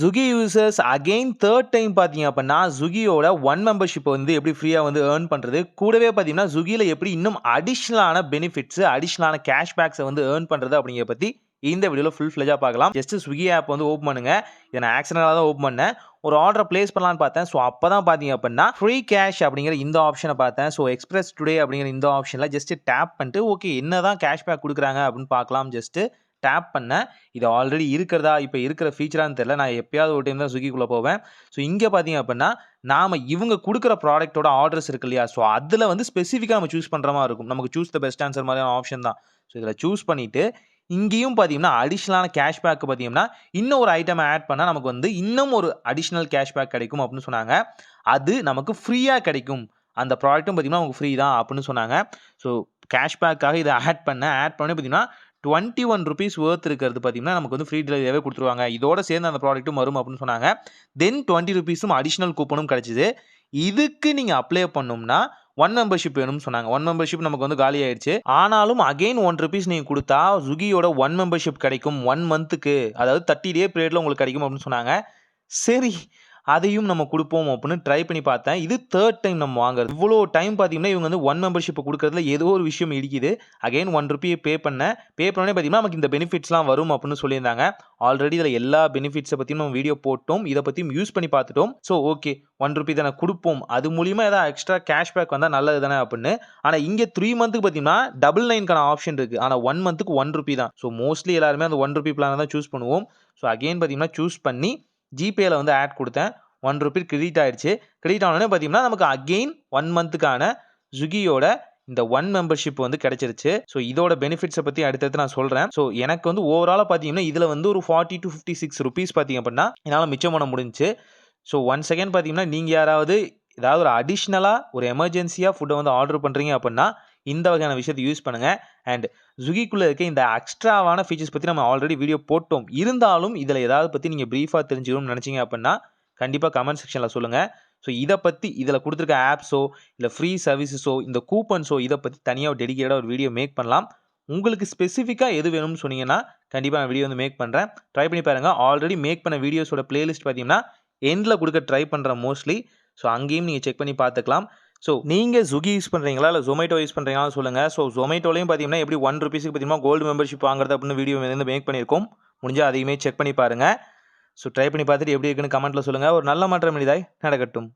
Swiggy users again third time பார்த்தீங்க அப்படின்னா Swiggyயோட one membership வந்து எப்படி ஃப்ரீயாக வந்து ஏர்ன் பண்ணுறது, கூடவே பார்த்தீங்கன்னா Swiggyல எப்படி இன்னும் அடிஷ்னலான பெனிஃபிட்ஸ் அடிஷ்னலான கேஷ்பேக்ஸை வந்து ஏர்ன் பண்ணுறது அப்படிங்கிறத பற்றி இந்த வீடியோவில் ஃபுல் ஃப்ளெஜாக பார்க்கலாம். ஜஸ்ட் Swiggy ஆப் வந்து ஓப்பன் பண்ணுங்க. இதை நான் ஆக்சிடென்டலாக தான் ஓப்பன் பண்ணேன். ஒரு ஆர்டரை பிளேஸ் பண்ணலான்னு பார்த்தேன். ஸோ அப்போ தான் பார்த்தீங்க அப்படின்னா ஃப்ரீ கேஷ் அப்படிங்கிற இந்த ஆப்ஷனை பார்த்தேன். ஸோ எக்ஸ்பிரஸ் டுடே அப்படிங்கிற இந்த ஆப்ஷனில் ஜஸ்ட் டேப் பண்ணிட்டு ஓகே என்ன தான் கேஷ்பேக் கொடுக்குறாங்க அப்படின்னு பார்க்கலாம். ஜஸ்ட்டு டேப் பண்ணேன். இது ஆல்ரெடி இருக்கிறதா, இப்போ இருக்கிற ஃபீச்சரான்னு தெரியல. நான் எப்பயாவது ஒரு டைம் தான் Swiggyக்குள்ளே போவேன். ஸோ இங்கே பார்த்தீங்க அப்படின்னா நாம இவங்க கொடுக்குற ப்ராடக்ட்டோட ஆர்டர்ஸ் இருக்கு இல்லையா, ஸோ அதில் வந்து ஸ்பெசிஃபிக்காக நம்ம சூஸ் பண்ணுற மாதிரி இருக்கும். நமக்கு சூஸ் த பெஸ்ட் ஆன்சர் மாதிரியான ஆப்ஷன் தான். ஸோ இதில் சூஸ் பண்ணிவிட்டு இங்கேயும் பார்த்தீங்கன்னா அடிஷ்னலான கேஷ்பேக் பார்த்தீங்கன்னா இன்னும் ஒரு ஐட்டம் ஆட் பண்ணால் நமக்கு வந்து இன்னும் ஒரு அடிஷ்னல் கேஷ்பேக் கிடைக்கும் அப்படின்னு சொன்னாங்க. அது நமக்கு ஃப்ரீயாக கிடைக்கும். அந்த ப்ராடக்ட்டும் பார்த்தீங்கன்னா உங்களுக்கு ஃப்ரீ தான் அப்படின்னு சொன்னாங்க. ஸோ கேஷ்பேக்காக இதை ஆட் பண்ணி பார்த்தீங்கன்னா ₹21 வொர்த் இருக்கிறது பார்த்தீங்கன்னா நமக்கு வந்து ஃப்ரீ டெலிவரியாகவே கொடுத்துருவாங்க. இதோட சேர்ந்து அந்த ப்ராடக்ட்டும் வரும் அப்படின்னு சொன்னாங்க. தென் ₹20 அடிஷ்னல் கூப்பனும் கிடைச்சிது. இதுக்கு நீங்கள் அப்ளை பண்ணணும்னா ஒன் மெம்பர்ஷிப் வேணும்னு சொன்னாங்க. ஒன் மெம்பர்ஷிப் நமக்கு வந்து காலி ஆயிடுச்சு. ஆனாலும் அகைன் ₹1 நீங்கள் கொடுத்தா Swiggyயோட ஒன் மெம்பர்ஷிப் கிடைக்கும் 1 மந்த்துக்கு. அதாவது 30 டே பீரியடில் உங்களுக்கு கிடைக்கும் அப்படின்னு சொன்னாங்க. சரி அதையும் நம்ம கொடுப்போம் அப்படின்னு ட்ரை பண்ணி பார்த்தேன். இது தேர்ட் டைம் நம்ம வாங்குறது. இவ்வளோ டைம் பார்த்தீங்கன்னா இவங்க வந்து ஒன் மெம்பர்ஷிப் கொடுக்கறதுல ஏதோ ஒரு விஷயம் இடிக்குது. அகைன் ₹1 பே பண்ணேன். பே பண்ணோடனே பார்த்தீங்கன்னா நமக்கு இந்த பெனிஃபிட்ஸ்லாம் வரும் அப்படின்னு சொல்லியிருந்தாங்க. ஆல்ரெடி இதில் எல்லா பெனிஃபிட்ஸை பற்றியும் நம்ம வீடியோ போட்டோம். இதை பற்றியும் யூஸ் பண்ணி பார்த்துட்டோம். ஸோ ஓகே ₹1 தானே கொடுப்போம். அது மூலிமா ஏதாவது எக்ஸ்ட்ரா கேஷ்பேக் வந்தால் நல்லது தானே அப்படின்னு. ஆனால் இங்கே 3 மந்த்துக்கு பார்த்தீங்கன்னா 99க்கான ஆப்ஷன் இருக்குது. ஆனால் 1 மந்த்துக்கு ₹1 தான். ஸோ மோஸ்ட்லி எல்லாருமே அந்த ₹1 பிளானை தான் சூஸ் பண்ணுவோம். ஸோ அகைன் பார்த்தீங்கன்னா சூஸ் பண்ணி ஜிபேயில் வந்து ஆட் கொடுத்தேன். ₹1 கிரெடிட் ஆயிடுச்சு. கிரெடிட் ஆனோடனே பார்த்தீங்கன்னா நமக்கு அகெயின் 1 மந்த்துக்கான Swiggyயோட இந்த ஒன் மெம்பர்ஷிப் வந்து கிடைச்சிருச்சு. ஸோ இதோட பெனிஃபிட்ஸை பற்றி அடுத்தடுத்து நான் சொல்கிறேன். ஸோ எனக்கு வந்து ஓவராலாக பார்த்தீங்கன்னா இதில் வந்து ஒரு ₹40 to ₹56 பார்த்தீங்க அப்படின்னா என்னால் மிச்சம் பண்ண முடிஞ்சுச்சு. ஸோ ஒன் செகண்ட் பார்த்தீங்கன்னா நீங்கள் யாராவது ஏதாவது ஒரு அடிஷ்னலாக ஒரு எமர்ஜென்சியாக ஃபுட்டை வந்து ஆர்டர் பண்ணுறீங்க அப்படின்னா இந்த வகையான விஷயத்தை யூஸ் பண்ணுங்கள். அண்ட் Swiggyக்குள்ளே இருக்க இந்த எக்ஸ்ட்ராவான ஃபீச்சர்ஸ் பற்றி நம்ம ஆல்ரெடி வீடியோ போட்டோம். இருந்தாலும் இதில் ஏதாவது பற்றி நீங்கள் ப்ரீஃபாக தெரிஞ்சுக்கணும்னு நினச்சிங்க அப்படின்னா கண்டிப்பாக கமெண்ட் செக்ஷனில் சொல்லுங்கள். ஸோ இதை பற்றி இதில் கொடுத்துருக்க ஆப்ஸோ இல்லை ஃப்ரீ சர்வீசஸோ இந்த கூப்பன்ஸோ இதை பற்றி தனியாக டெடிகேட்டாக ஒரு வீடியோ மேக் பண்ணலாம். உங்களுக்கு ஸ்பெசிஃபிக்காக எது வேணும்னு சொன்னீங்கன்னா கண்டிப்பாக நான் வீடியோ வந்து மேக் பண்ணுறேன். ட்ரை பண்ணி பாருங்கள். ஆல்ரெடி மேக் பண்ண வீடியோஸோட பிளேலிஸ்ட் பார்த்தீங்கன்னா எண்டில் கொடுக்க ட்ரை பண்ணுறேன் மோஸ்ட்லி. ஸோ அங்கேயும் நீங்கள் செக் பண்ணி பார்த்துக்கலாம். ஸோ நீங்கள் Swiggy யூஸ் பண்ணுறீங்களா இல்லை Zomato யூஸ் பண்ணுறீங்களா சொல்லுங்கள். ஸோ Zomatoலையும் பார்த்தீங்கன்னா எப்படி ₹1 பார்த்தீங்கன்னா கோல்டு மெம்பர்ஷிப் வாங்குறது அப்படின்னு வீடியோ வந்து மேக் பண்ணியிருக்கோம். முடிஞ்சால் அதையுமே செக் பண்ணி பாருங்கள். ஸோ ட்ரை பண்ணி பார்த்துட்டு எப்படி இருக்குன்னு கமெண்ட்டில் சொல்லுங்கள். ஒரு நல்ல மாற்றம் எளிதாய் நடக்கட்டும்.